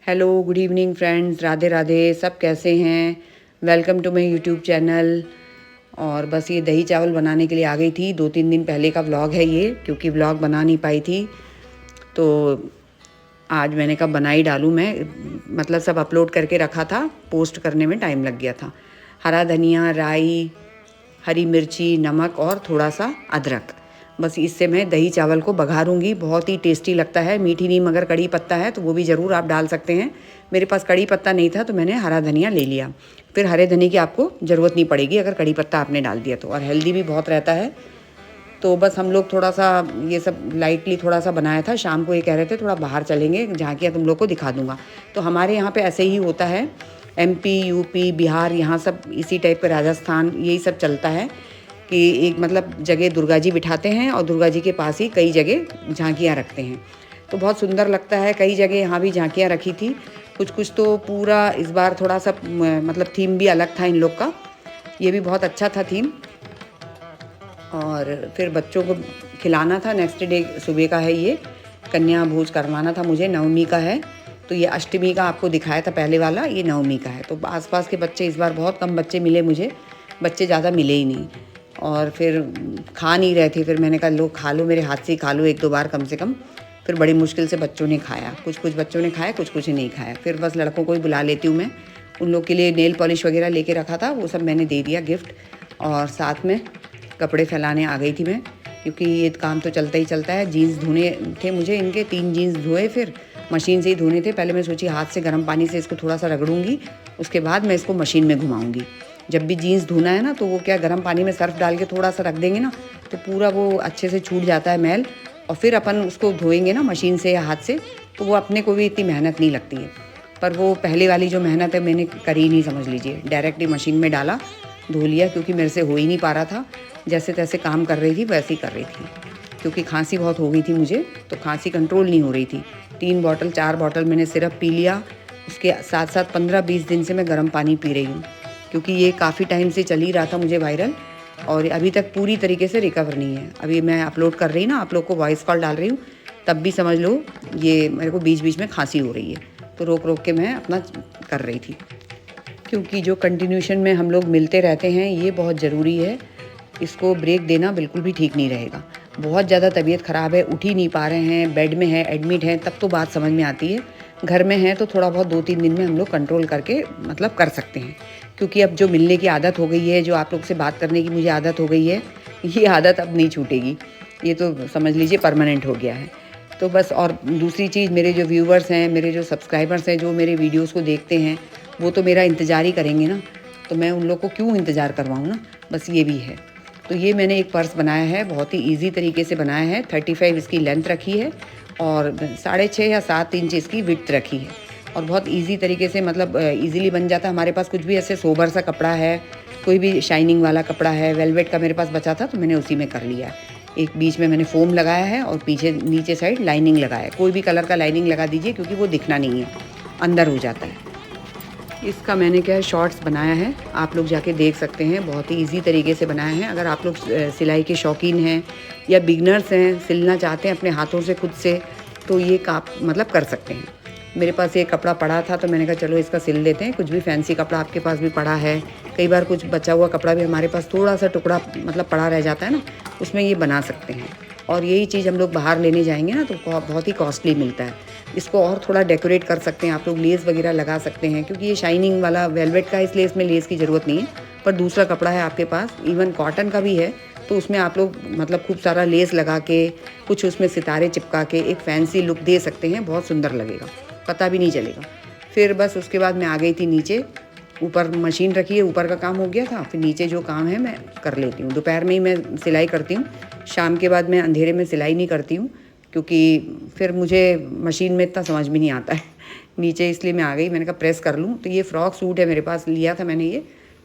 Hello, good evening friends, Radhe Radhe. सब कैसे हैं? Welcome to my YouTube channel. और बस ये दही चावल बनाने के लिए आ गई थी। 2-3 दिन पहले का व्लॉग है ये, क्योंकि व्लॉग बना नहीं पाई थी तो आज मैंने कहा बना ही डालूँ मैं। मतलब सब अपलोड करके रखा था, पोस्ट करने में टाइम लग गया था। हरा धनिया, राई, हरी मिर्ची, नमक और थोड़ा सा अदरक, बस इससे मैं दही चावल को बघारूंगी। बहुत ही टेस्टी लगता है। मीठी नीम अगर कड़ी पत्ता है तो वो भी ज़रूर आप डाल सकते हैं। मेरे पास कड़ी पत्ता नहीं था तो मैंने हरा धनिया ले लिया। फिर हरे धनिया की आपको ज़रूरत नहीं पड़ेगी अगर कड़ी पत्ता आपने डाल दिया तो, और हेल्दी भी बहुत रहता है। तो बस हम लोग थोड़ा सा ये सब लाइटली थोड़ा सा बनाया था। शाम को ये कह रहे थे थोड़ा बाहर चलेंगे, झांकियाँ तुम लोग को दिखा दूंगा। तो हमारे यहाँ पे ऐसे ही होता है। एमपी, यूपी, बिहार, यहाँ सब इसी टाइप का, राजस्थान, यही सब चलता है कि एक मतलब जगह दुर्गा जी बिठाते हैं और दुर्गा जी के पास ही कई जगह झांकियाँ रखते हैं। तो बहुत सुंदर लगता है। कई जगह यहाँ भी झांकियाँ रखी थी। कुछ कुछ तो पूरा इस बार थोड़ा सा मतलब थीम भी अलग था इन लोग का। ये भी बहुत अच्छा था थीम। और फिर बच्चों को खिलाना था। नेक्स्ट डे सुबह का है ये। कन्या भोज करवाना था मुझे। नवमी का है तो ये अष्टमी का आपको दिखाया था पहले वाला, ये नवमी का है। तो आसपास के बच्चे, इस बार बहुत कम बच्चे मिले मुझे, बच्चे ज़्यादा मिले ही नहीं। और फिर खा नहीं रहे थे। फिर मैंने कहा लो खा लो, मेरे हाथ से ही खा लो 1-2 बार कम से कम। फिर बड़ी मुश्किल से बच्चों ने खाया। कुछ कुछ बच्चों ने खाया, कुछ कुछ नहीं खाया। फिर बस लड़कों को ही बुला लेती हूँ मैं। उन लोग के लिए नेल पॉलिश वगैरह लेके रखा था, वो सब मैंने दे दिया गिफ्ट। और साथ में कपड़े फैलाने आ गई थी मैं, क्योंकि ये काम तो चलता ही चलता है। जीन्स धोने थे मुझे, इनके 3 जीन्स धोए, फिर मशीन से ही धोने थे। पहले मैं सोची हाथ से गर्म पानी से इसको थोड़ा सा रगड़ूंगी, उसके बाद मैं इसको मशीन में घुमाऊंगी। जब भी जीन्स धोना है ना तो वो क्या, गर्म पानी में सर्फ डाल के थोड़ा सा रख देंगे ना तो पूरा वो अच्छे से छूट जाता है मैल। और फिर अपन उसको धोएंगे ना मशीन से या हाथ से तो वो अपने को भी इतनी मेहनत नहीं लगती है। पर वो पहले वाली जो मेहनत है मैंने करी नहीं, समझ लीजिए। डायरेक्ट ही मशीन में डाला, धो लिया, क्योंकि मेरे से हो ही नहीं पा रहा था। जैसे तैसे काम कर रही थी वैसे ही कर रही थी, क्योंकि खांसी बहुत हो गई थी मुझे, तो खांसी कंट्रोल नहीं हो रही थी। 3 बॉटल 4 बॉटल मैंने सिरप पी लिया। उसके साथ साथ 15-20 दिन से मैं गर्म पानी पी रही हूँ, क्योंकि ये काफ़ी टाइम से चल ही रहा था मुझे वायरल, और अभी तक पूरी तरीके से रिकवर नहीं है। अभी मैं अपलोड कर रही ना, आप लोग को वॉइस कॉल डाल रही हूँ, तब भी समझ लो ये मेरे को बीच बीच में खांसी हो रही है। तो रोक रोक के मैं अपना कर रही थी, क्योंकि जो कंटिन्यूशन में हम लोग मिलते रहते हैं ये बहुत ज़रूरी है। इसको ब्रेक देना बिल्कुल भी ठीक नहीं रहेगा। बहुत ज़्यादा तबीयत ख़राब है, उठ ही नहीं पा रहे हैं, बेड में है, एडमिट है, तब तो बात समझ में आती है। घर में है तो थोड़ा बहुत 2-3 दिन में हम लोग कंट्रोल करके मतलब कर सकते हैं। क्योंकि अब जो मिलने की आदत हो गई है, जो आप लोग से बात करने की मुझे आदत हो गई है, ये आदत अब नहीं छूटेगी। ये तो समझ लीजिए परमानेंट हो गया है। तो बस, और दूसरी चीज़, मेरे जो व्यूवर्स हैं, मेरे जो सब्सक्राइबर्स हैं, जो मेरे वीडियोज़ को देखते हैं, वो तो मेरा इंतज़ार ही करेंगे ना। तो मैं उन लोग को क्यों इंतज़ार करवाऊँ ना, बस ये भी है। तो ये मैंने एक पर्स बनाया है, बहुत ही इजी तरीके से बनाया है। 35 इसकी लेंथ रखी है और 6.5 या 7 इंच इसकी विड्थ रखी है, और बहुत इजी तरीके से मतलब इजीली बन जाता है। हमारे पास कुछ भी ऐसे सोबर सा कपड़ा है, कोई भी शाइनिंग वाला कपड़ा है, वेलवेट का मेरे पास बचा था तो मैंने उसी में कर लिया। एक बीच में मैंने फोम लगाया है और पीछे नीचे साइड लाइनिंग लगाया है। कोई भी कलर का लाइनिंग लगा दीजिए, क्योंकि वो दिखना नहीं है, अंदर हो जाता है। इसका मैंने क्या है, शॉर्ट्स बनाया है, आप लोग जाके देख सकते हैं। बहुत ही इजी तरीके से बनाया है। अगर आप लोग सिलाई के शौकीन हैं या बिगनर्स हैं, सिलना चाहते हैं अपने हाथों से खुद से, तो ये काम मतलब कर सकते हैं। मेरे पास ये कपड़ा पड़ा था तो मैंने कहा चलो इसका सिल लेते हैं। कुछ भी फैंसी कपड़ा आपके पास भी पड़ा है, कई बार कुछ बचा हुआ कपड़ा भी हमारे पास थोड़ा सा टुकड़ा मतलब पड़ा रह जाता है ना, उसमें ये बना सकते हैं। और यही चीज़ हम लोग बाहर लेने जाएंगे ना तो बहुत ही कॉस्टली मिलता है। इसको और थोड़ा डेकोरेट कर सकते हैं आप लोग, लेस वगैरह लगा सकते हैं, क्योंकि ये शाइनिंग वाला वेलवेट का है इसलिए इसमें लेस की ज़रूरत नहीं है। पर दूसरा कपड़ा है आपके पास, इवन कॉटन का भी है, तो उसमें आप लोग मतलब खूब सारा लेस लगा के, कुछ उसमें सितारे चिपका के एक फैंसी लुक दे सकते हैं। बहुत सुंदर लगेगा, पता भी नहीं चलेगा। फिर बस उसके बाद मैं आ गई थी नीचे। ऊपर मशीन रखी है, ऊपर का काम हो गया था, फिर नीचे जो काम है मैं कर लेती हूँ। दोपहर में ही मैं सिलाई करती हूँ, शाम के बाद मैं अंधेरे में सिलाई नहीं करती हूँ, क्योंकि फिर मुझे मशीन में इतना समझ में नहीं आता है नीचे। इसलिए मैं आ गई, मैंने कहा प्रेस कर लूँ। तो ये फ्रॉक सूट है मेरे पास, लिया था मैंने।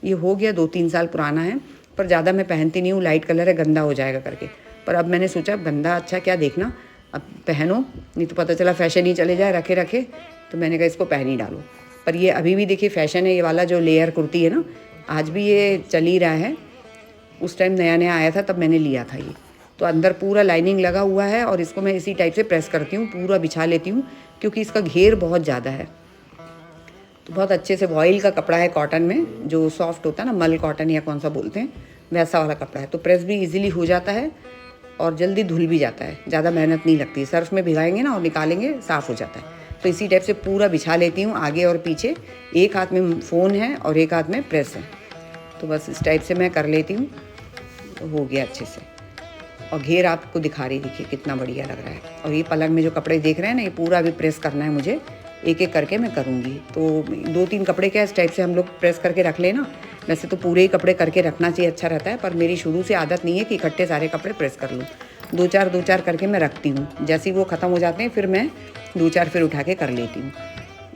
ये हो गया 2-3 साल पुराना है, पर ज़्यादा मैं पहनती नहीं हूँ। लाइट कलर है, गंदा हो जाएगा करके। पर अब मैंने सोचा गंदा अच्छा क्या देखना, अब पहनो, नहीं तो पता चला फैशन ही चले जाए रखे रखे। तो मैंने कहा इसको पहन ही डालो। पर ये अभी भी देखिए फैशन है, ये वाला जो लेयर कुर्ती है ना, आज भी ये चल ही रहा है। उस टाइम नया नया आया था तब मैंने लिया था ये। तो अंदर पूरा लाइनिंग लगा हुआ है और इसको मैं इसी टाइप से प्रेस करती हूँ, पूरा बिछा लेती हूँ, क्योंकि इसका घेर बहुत ज़्यादा है। तो बहुत अच्छे से वॉइल का कपड़ा है कॉटन में, जो सॉफ्ट होता है ना, मल कॉटन या कौन सा बोलते हैं, वैसा वाला कपड़ा है। तो प्रेस भी इजीली हो जाता है और जल्दी धुल भी जाता है, ज़्यादा मेहनत नहीं लगती। सर्फ में भिगाएंगे ना और निकालेंगे, साफ़ हो जाता है। तो इसी टाइप से पूरा बिछा लेती हूँ आगे और पीछे। एक हाथ में फ़ोन है और एक हाथ में प्रेस है, तो बस इस टाइप से मैं कर लेती हूँ। तो हो गया अच्छे से। और घेर आपको दिखा रही, देखिए कितना बढ़िया लग रहा है। और ये पलंग में जो कपड़े देख रहे हैं ना, ये पूरा अभी प्रेस करना है मुझे, एक एक करके मैं करूँगी। तो 2-3 कपड़े क्या इस टाइप से हम लोग प्रेस करके रख लेना। वैसे तो पूरे ही कपड़े करके रखना चाहिए, अच्छा रहता है, पर मेरी शुरू से आदत नहीं है कि इकट्ठे सारे कपड़े प्रेस कर लूँ। 2-4 करके मैं रखती हूँ, जैसे ही वो ख़त्म हो जाते हैं फिर मैं 2-4 फिर उठा के कर लेती हूँ।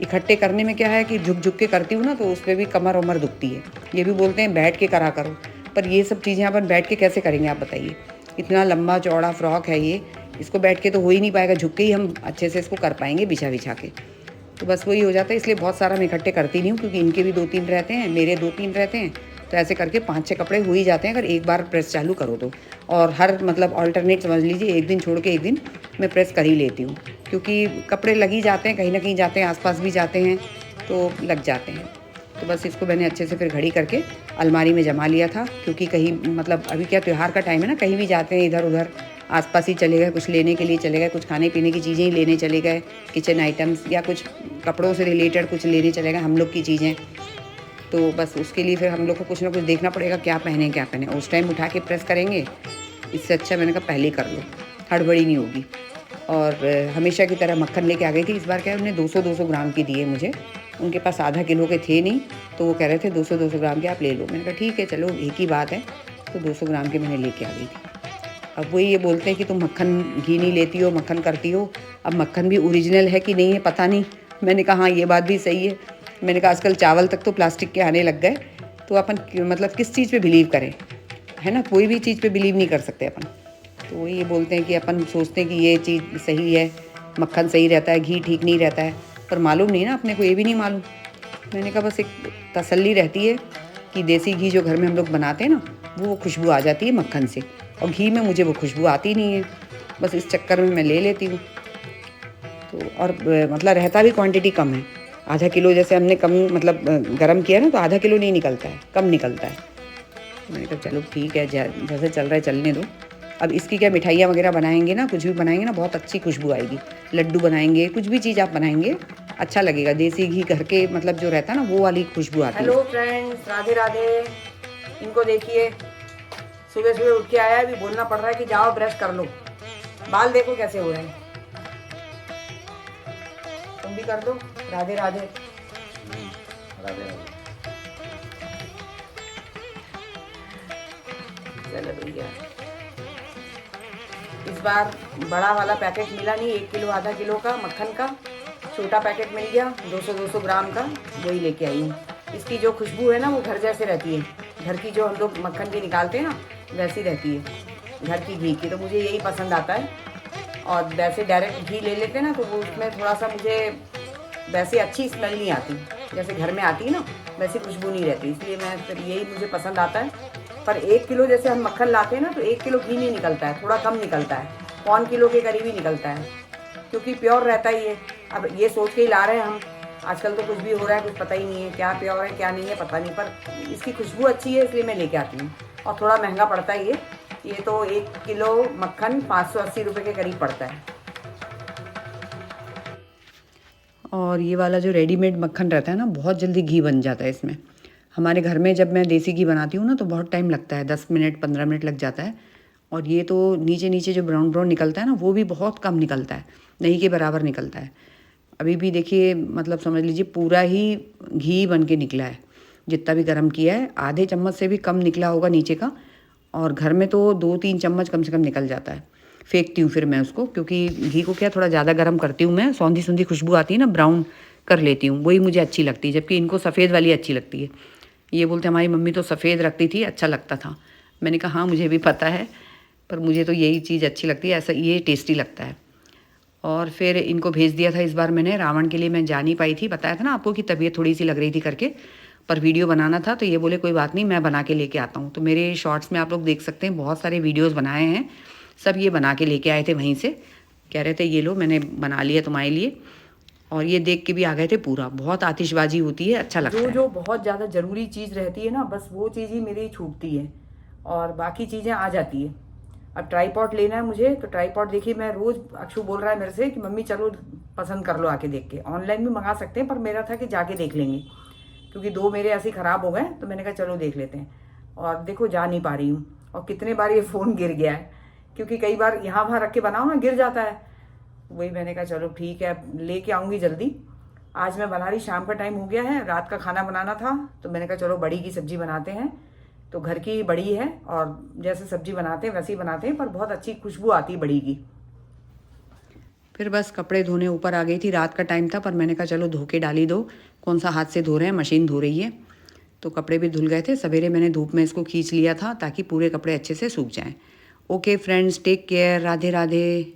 इकट्ठे करने में क्या है कि झुक झुक के करती हूँ ना, तो उस पर भी कमर वमर दुखती है। ये भी बोलते हैं बैठ के करा करो, पर ये सब चीज़ें अपन बैठ के कैसे करेंगे आप बताइए। इतना लंबा चौड़ा फ्रॉक है ये, इसको बैठ के तो हो ही नहीं पाएगा, झुक के ही हम अच्छे से इसको कर पाएंगे बिछा बिछा के। तो बस वही हो जाता है, इसलिए बहुत सारा मैं इकट्ठे करती नहीं हूँ, क्योंकि इनके भी 2-3 रहते हैं, मेरे 2-3 रहते हैं। तो ऐसे करके 5-6 कपड़े हो ही जाते हैं अगर एक बार प्रेस चालू करो तो। और हर मतलब ऑल्टरनेट समझ लीजिए, एक दिन छोड़ के एक दिन मैं प्रेस कर ही लेती हूँ, क्योंकि कपड़े लग ही जाते हैं, कहीं ना कहीं जाते हैं, आसपास भी जाते हैं, तो लग जाते हैं। तो बस इसको मैंने अच्छे से फिर घड़ी करके अलमारी में जमा लिया था, क्योंकि कहीं मतलब अभी क्या त्यौहार का टाइम है ना, कहीं भी जाते हैं इधर उधर, आसपास ही चले गए, कुछ लेने के लिए चले गए, कुछ खाने पीने की चीज़ें ही लेने चले गए, किचन आइटम्स या कुछ कपड़ों से रिलेटेड कुछ लेने चले गए हम लोग की चीज़ें। तो बस उसके लिए फिर हम लोग को कुछ ना कुछ देखना पड़ेगा, क्या पहने क्या पहने। उस टाइम उठा के प्रेस करेंगे, इससे अच्छा मैंने कहा पहले ही कर लो, हड़बड़ी नहीं होगी। और हमेशा की तरह मक्खन लेके आ गई थी। इस बार क्या है, उन्होंने 200-200 ग्राम की दिए मुझे, उनके पास आधा किलो के थे नहीं, तो वो कह रहे थे 200-200 ग्राम के आप ले लो। मैंने कहा ठीक है चलो, एक ही बात है। तो 200 ग्राम के मैंने लेके आ गई थी। अब वही ये बोलते हैं कि तुम मक्खन घी नहीं लेती हो, मक्खन करती हो। अब मक्खन भी ओरिजिनल है कि नहीं है पता नहीं। मैंने कहा हाँ, ये बात भी सही है। मैंने कहा आजकल चावल तक तो प्लास्टिक के आने लग गए, तो अपन मतलब किस चीज़ पे बिलीव करें, है ना। कोई भी चीज़ पे बिलीव नहीं कर सकते अपन। तो वही ये बोलते हैं कि अपन सोचते हैं कि ये चीज़ सही है, मक्खन सही रहता है, घी ठीक नहीं रहता है, पर मालूम नहीं ना अपने को, ये भी नहीं मालूम। मैंने कहा बस एक तसल्ली रहती है कि देसी घी जो घर में हम लोग बनाते हैं ना, वो खुशबू आ जाती है मक्खन से, और घी में मुझे वो खुशबू आती नहीं है। बस इस चक्कर में मैं ले लेती हूँ। तो और मतलब रहता भी क्वांटिटी कम है। आधा किलो जैसे हमने कम मतलब गरम किया ना, तो आधा किलो नहीं निकलता है, कम निकलता है। तो मैंने कहा चलो ठीक है, जैसे चल रहा है चलने दो। अब इसकी क्या मिठाइयाँ वगैरह बनाएंगे ना, कुछ भी बनाएंगे ना, बहुत अच्छी खुशबू आएगी। लड्डू बनाएंगे, कुछ भी चीज़ आप बनाएंगे अच्छा लगेगा। देसी घी घर के मतलब जो रहता है ना, वो वाली खुशबू आती है। Hello friends, Radhe Radhe. इनको देखिए, सुबह सुबह उठ के आया है, अभी बोलना पड़ रहा है कि जाओ ब्रश कर लो। बाल देखो कैसे हो रहे हैं, तुम भी कर दो। राधे राधे। राधे चलो भैया, इस बार बड़ा वाला पैकेट मिला नहीं, 1 किलो आधा किलो का मक्खन का छोटा पैकेट मिल गया, 200-200 ग्राम का, वही लेके आई हूँ। इसकी जो खुशबू है ना, वो घर जैसे रहती है, घर की जो हम लोग मक्खन की निकालते हैं ना, वैसी रहती है घर की घी की। तो मुझे यही पसंद आता है। और वैसे डायरेक्ट घी ले लेते हैं ना, तो वो उसमें थोड़ा सा मुझे वैसे अच्छी स्मेल नहीं आती, जैसे घर में आती है ना, वैसी खुशबू नहीं रहती, इसलिए मैं फिर यही मुझे पसंद आता है। पर 1 किलो जैसे हम मक्खन लाते हैं ना, तो 1 किलो घी नहीं निकलता है, थोड़ा कम निकलता है, 1 किलो के करीब ही निकलता है, क्योंकि प्योर रहता ही है। अब ये सोच के ही ला रहे हैं हम, आजकल तो कुछ भी हो रहा है, कुछ पता ही नहीं है क्या प्योर है क्या नहीं है, पता नहीं, पर इसकी खुशबू अच्छी है इसलिए मैं लेके आती हूँ। और थोड़ा महंगा पड़ता है ये तो 1 किलो मक्खन 580 रुपये के करीब पड़ता है। और ये वाला जो रेडीमेड मक्खन रहता है ना, बहुत जल्दी घी बन जाता है इसमें। हमारे घर में जब मैं देसी घी बनाती हूँ ना, तो बहुत टाइम लगता है, 10 मिनट 15 मिनट लग जाता है। और ये तो नीचे नीचे जो ब्राउन ब्राउन निकलता है ना, वो भी बहुत कम निकलता है, नहीं के बराबर निकलता है। अभी भी देखिए, मतलब समझ लीजिए पूरा ही घी बन के निकला है, जितना भी गर्म किया है, आधे चम्मच से भी कम निकला होगा नीचे का। और घर में तो 2-3 चम्मच कम से कम निकल जाता है। फेंकती हूँ फिर मैं उसको, क्योंकि घी को क्या थोड़ा ज़्यादा गर्म करती हूँ मैं, सौंधी सौंधी खुशबू आती है ना, ब्राउन कर लेती हूँ, वही मुझे अच्छी लगती है, जबकि इनको सफ़ेद वाली अच्छी लगती है। ये बोलते हमारी मम्मी तो सफ़ेद रखती थी, अच्छा लगता था। मैंने कहा हाँ, मुझे भी पता है, पर मुझे तो यही चीज़ अच्छी लगती है, ऐसा ये टेस्टी लगता है। और फिर इनको भेज दिया था इस बार मैंने रावण के लिए। मैं जा नहीं पाई थी, बताया था ना आपको कि तबीयत थोड़ी सी लग रही थी करके, पर वीडियो बनाना था, तो ये बोले कोई बात नहीं, मैं बना के लेके आता हूँ। तो मेरे शॉर्ट्स में आप लोग देख सकते हैं, बहुत सारे वीडियोज़ बनाए हैं, सब ये बना के लेके आए थे वहीं से। कह रहे थे ये लो मैंने बना लिया तुम्हारे लिए। और ये देख के भी आ गए थे पूरा। बहुत आतिशबाजी होती है, अच्छा लगता है। जो बहुत ज़्यादा ज़रूरी चीज़ रहती है ना, बस वो चीज़ ही मेरी छूटती है और बाकी चीज़ें आ जाती है। अब ट्राईपॉड लेना है मुझे, तो ट्राईपॉड देखिए मैं रोज़, अक्षु बोल रहा है मेरे से कि मम्मी चलो पसंद कर लो आके देख के। ऑनलाइन भी मंगा सकते हैं, पर मेरा था कि जाके देख लेंगे, क्योंकि 2 मेरे ऐसे ख़राब हो गए, तो मैंने कहा चलो देख लेते हैं। और देखो जा नहीं पा रही हूँ, और कितने बार ये फ़ोन गिर गया है, क्योंकि कई बार यहाँ वहाँ रख के बनाओ ना, गिर जाता है। वही मैंने कहा चलो ठीक है, लेके आऊँगी जल्दी। आज मैं बना रही, शाम का टाइम हो गया है, रात का खाना बनाना था, तो मैंने कहा चलो बड़ी की सब्ज़ी बनाते हैं। तो घर की बड़ी है, और जैसे सब्ज़ी बनाते हैं वैसे ही बनाते हैं, पर बहुत अच्छी खुशबू आती है बड़ी की। फिर बस कपड़े धोने ऊपर आ गई थी, रात का टाइम था, पर मैंने कहा चलो धो के डाल ही दो, कौन सा हाथ से धो रहे हैं, मशीन धो रही है। तो कपड़े भी धुल गए थे, सवेरे मैंने धूप में इसको खींच लिया था ताकि पूरे कपड़े अच्छे से सूख जाएं। Okay friends, take care, Radhe Radhe.